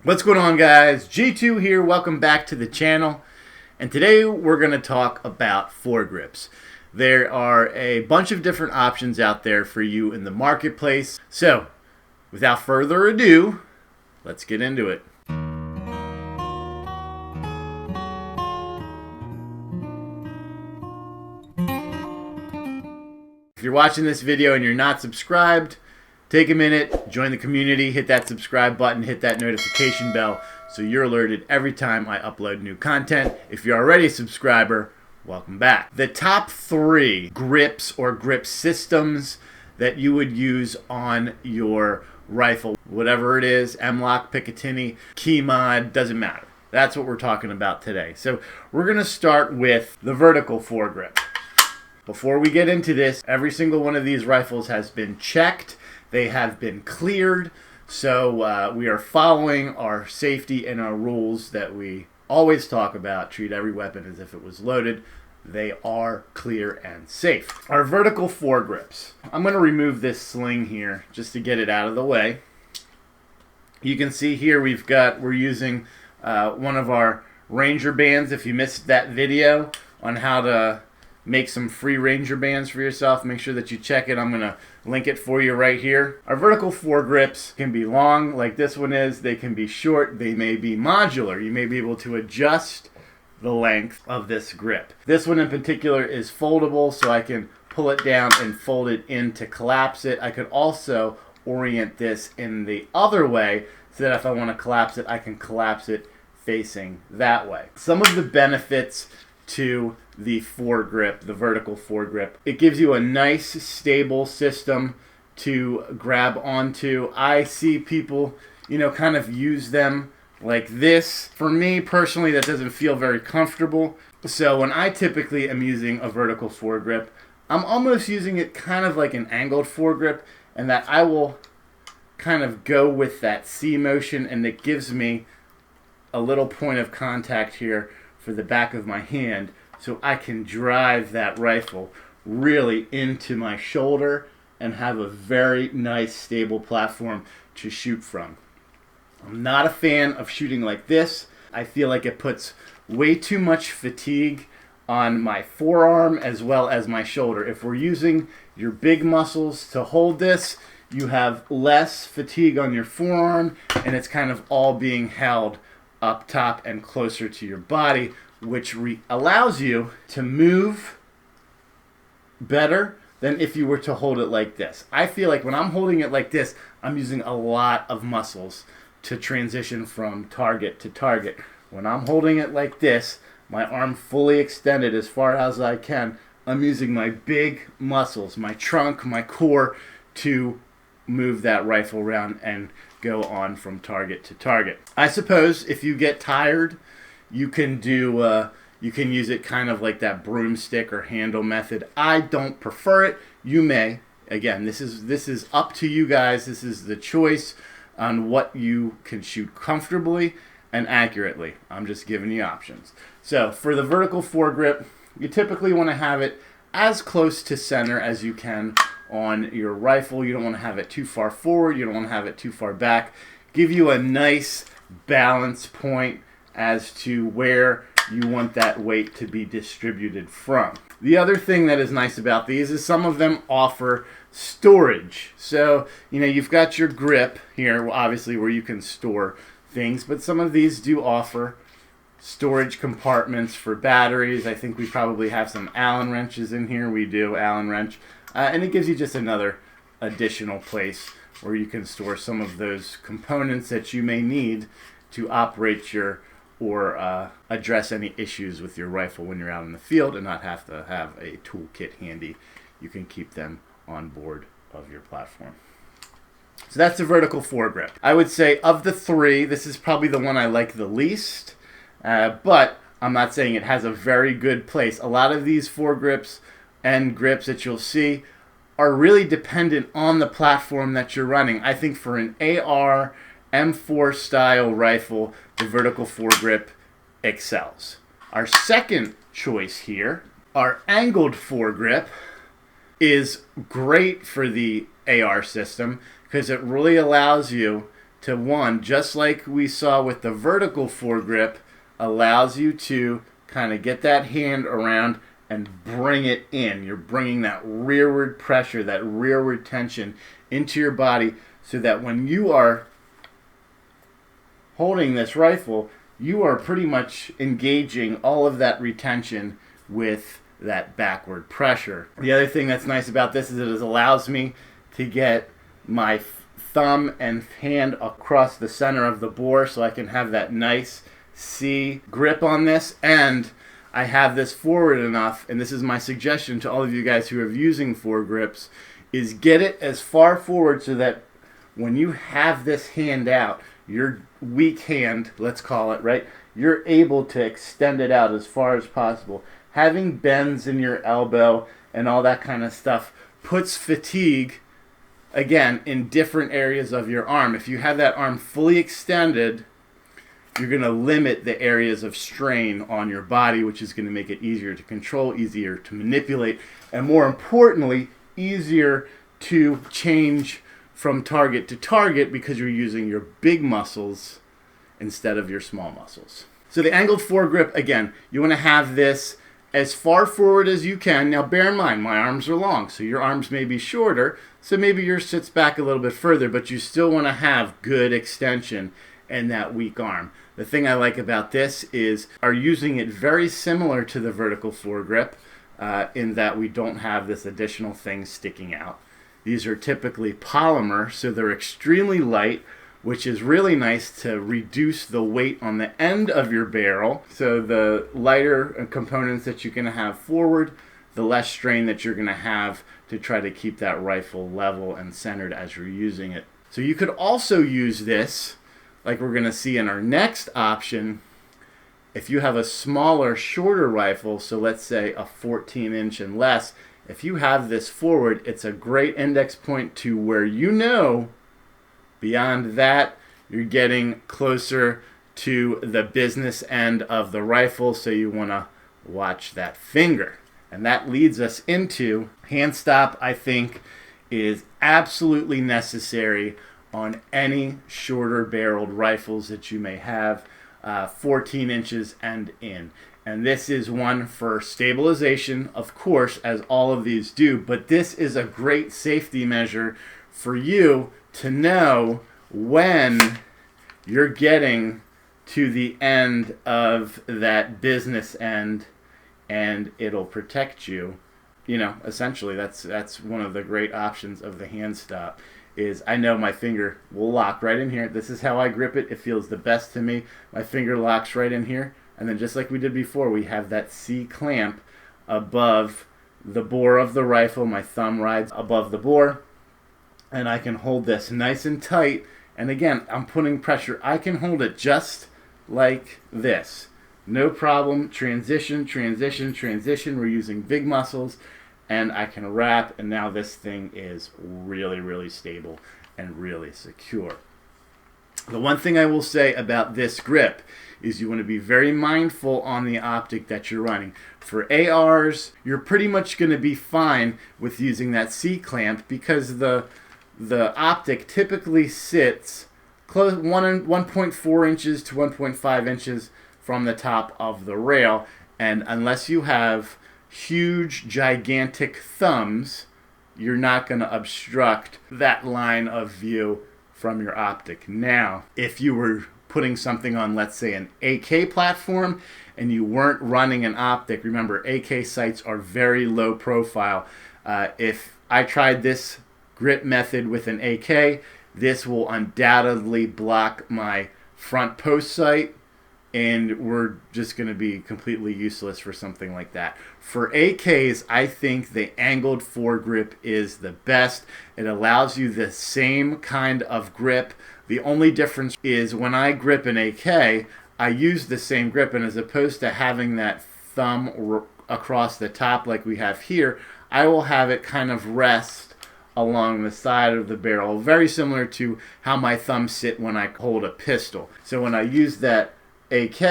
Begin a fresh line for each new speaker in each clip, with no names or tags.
What's going on, guys? G2 here. Welcome back to the channel. And today we're going to talk about foregrips. There are a bunch of different options out there for you in the marketplace. So, without further ado, let's get into it. If you're watching this video and you're not subscribed, take a minute, join the community, hit that subscribe button, hit that notification bell so you're alerted every time I upload new content. If you're already a subscriber, welcome back. The top 3 grips or grip systems that you would use on your rifle, whatever it is, M-LOK, Picatinny, key mod, doesn't matter. That's what we're talking about today. So we're going to start with the vertical foregrip. Before we get into this, every single one of these rifles has been checked. They have been cleared. So we are following our safety and our rules that we always talk about. Treat every weapon as if it was loaded. They are clear and safe. Our vertical foregrips. I'm going to remove this sling here just to get it out of the way. You can see here we're using one of our Ranger bands. If you missed that video on how to make some free Ranger bands for yourself, make sure that you check it. I'm going to link it for you right here. Our vertical foregrips can be long like this one is. They can be short. They may be modular. You may be able to adjust the length of this grip. This one in particular is foldable, so I can pull it down and fold it in to collapse it. I could also orient this in the other way so that if I want to collapse it, I can collapse it facing that way. Some of the benefits to the foregrip, the vertical foregrip. It gives you a nice stable system to grab onto. I see people, kind of use them like this. For me personally, that doesn't feel very comfortable. So when I typically am using a vertical foregrip, I'm almost using it kind of like an angled foregrip, and that I will kind of go with that C motion, and it gives me a little point of contact here for the back of my hand, so I can drive that rifle really into my shoulder and have a very nice stable platform to shoot from. I'm not a fan of shooting like this. I feel like it puts way too much fatigue on my forearm as well as my shoulder. If we're using your big muscles to hold this, you have less fatigue on your forearm, and it's kind of all being held up top and closer to your body, which allows you to move better than if you were to hold it like this. I feel like when I'm holding it like this, I'm using a lot of muscles to transition from target to target. When I'm holding it like this, my arm fully extended as far as I can, I'm using my big muscles, my trunk, my core, to move that rifle around and go on from target to target. I suppose if you get tired, you can use it kind of like that broomstick or handle method. I don't prefer it. You may. Again, this is up to you guys. This is the choice on what you can shoot comfortably and accurately. I'm just giving you options. So for the vertical foregrip, you typically want to have it as close to center as you can on your rifle. You don't want to have it too far forward. You don't want to have it too far back. Give you a nice balance point as to where you want that weight to be distributed from. The other thing that is nice about these is some of them offer storage. So, you've got your grip here, obviously, where you can store things, but some of these do offer storage compartments for batteries. I think we probably have some Allen wrenches in here. We do, Allen wrench. And it gives you just another additional place where you can store some of those components that you may need to operate or address any issues with your rifle when you're out in the field and not have to have a toolkit handy. You can keep them on board of your platform. So that's the vertical foregrip. I would say of the 3, this is probably the one I like the least, but I'm not saying it has a very good place. A lot of these foregrips and grips that you'll see are really dependent on the platform that you're running. I think for an AR M4 style rifle, the vertical foregrip excels. Our second choice here, our angled foregrip, is great for the AR system because it really allows you to one, just like we saw with the vertical foregrip, allows you to kind of get that hand around and bring it in. You're bringing that rearward pressure, that rearward tension into your body so that when you are holding this rifle, you are pretty much engaging all of that retention with that backward pressure. The other thing that's nice about this is it allows me to get my thumb and hand across the center of the bore so I can have that nice C grip on this, and I have this forward enough, and this is my suggestion to all of you guys who are using foregrips, is get it as far forward so that when you have this hand out, your weak hand, let's call it, right, you're able to extend it out as far as possible. Having bends in your elbow and all that kind of stuff puts fatigue, again, in different areas of your arm. If you have that arm fully extended, you're going to limit the areas of strain on your body, which is going to make it easier to control, easier to manipulate, and more importantly, easier to change from target to target because you're using your big muscles instead of your small muscles. So the angled foregrip, again, you want to have this as far forward as you can. Now bear in mind, my arms are long, so your arms may be shorter, so maybe yours sits back a little bit further, but you still want to have good extension in that weak arm. The thing I like about this is are using it very similar to the vertical foregrip in that we don't have this additional thing sticking out. These are typically polymer, so they're extremely light, which is really nice to reduce the weight on the end of your barrel. So the lighter components that you're going to have forward, the less strain that you're going to have to try to keep that rifle level and centered as you're using it. So you could also use this, like we're going to see in our next option, if you have a smaller, shorter rifle, so let's say a 14-inch and less, if you have this forward, it's a great index point to where you know beyond that you're getting closer to the business end of the rifle, so you want to watch that finger. And that leads us into handstop. I think is absolutely necessary on any shorter barreled rifles that you may have, 14 inches and in. And this is one for stabilization, of course, as all of these do, but this is a great safety measure for you to know when you're getting to the end of that business end, and it'll protect you. You know, essentially, that's one of the great options of the Handstop. Is I know my finger will lock right in here. This is how I grip it. It feels the best to me. My finger locks right in here. And then just like we did before, we have that C clamp above the bore of the rifle. My thumb rides above the bore. And I can hold this nice and tight. And again, I'm putting pressure. I can hold it just like this. No problem. Transition, transition, transition. We're using big muscles. And I can wrap, and now this thing is really, really stable and really secure. The one thing I will say about this grip is you want to be very mindful on the optic that you're running. For ARs, you're pretty much going to be fine with using that C-clamp because the optic typically sits close 1.4 inches to 1.5 inches from the top of the rail, and unless you have huge, gigantic thumbs, you're not going to obstruct that line of view from your optic. Now, if you were putting something on, let's say, an AK platform, and you weren't running an optic, remember, AK sights are very low profile. If I tried this grip method with an AK, this will undoubtedly block my front post sight, and we're just going to be completely useless for something like that. For AKs, I think the angled foregrip is the best. It allows you the same kind of grip. The only difference is when I grip an AK, I use the same grip, and as opposed to having that thumb across the top like we have here, I will have it kind of rest along the side of the barrel, very similar to how my thumbs sit when I hold a pistol. So when I use that AK,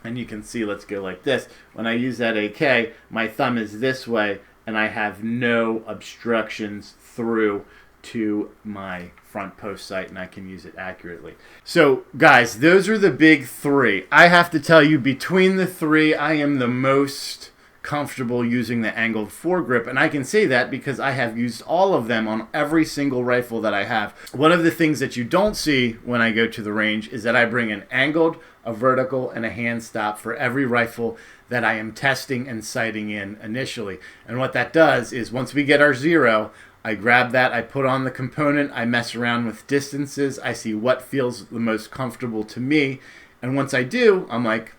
and you can see, let's go like this. When I use that AK, my thumb is this way, and I have no obstructions through to my front post sight and I can use it accurately. So guys, those are the big three. I have to tell you, between the three, I am the most comfortable using the angled foregrip, and I can say that because I have used all of them on every single rifle that I have. One of the things that you don't see when I go to the range is that I bring an angled, a vertical, and a hand stop for every rifle that I am testing and sighting in initially. And what that does is, once we get our zero, I grab that, I put on the component, I mess around with distances, I see what feels the most comfortable to me, and once I do, I'm like,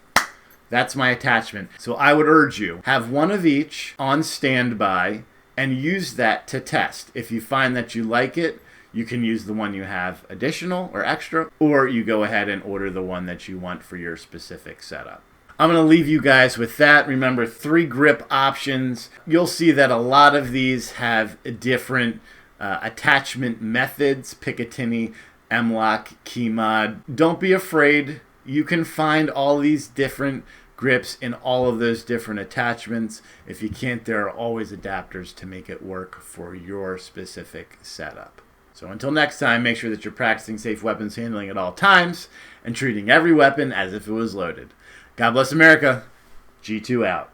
that's my attachment. So I would urge you, have one of each on standby and use that to test. If you find that you like it, you can use the one you have additional or extra, or you go ahead and order the one that you want for your specific setup. I'm going to leave you guys with that. Remember, 3 grip options. You'll see that a lot of these have different attachment methods: Picatinny, M-LOK, Keymod. Don't be afraid. You can find all these different grips in all of those different attachments. If you can't, there are always adapters to make it work for your specific setup. So until next time, make sure that you're practicing safe weapons handling at all times and treating every weapon as if it was loaded. God bless America. G2 out.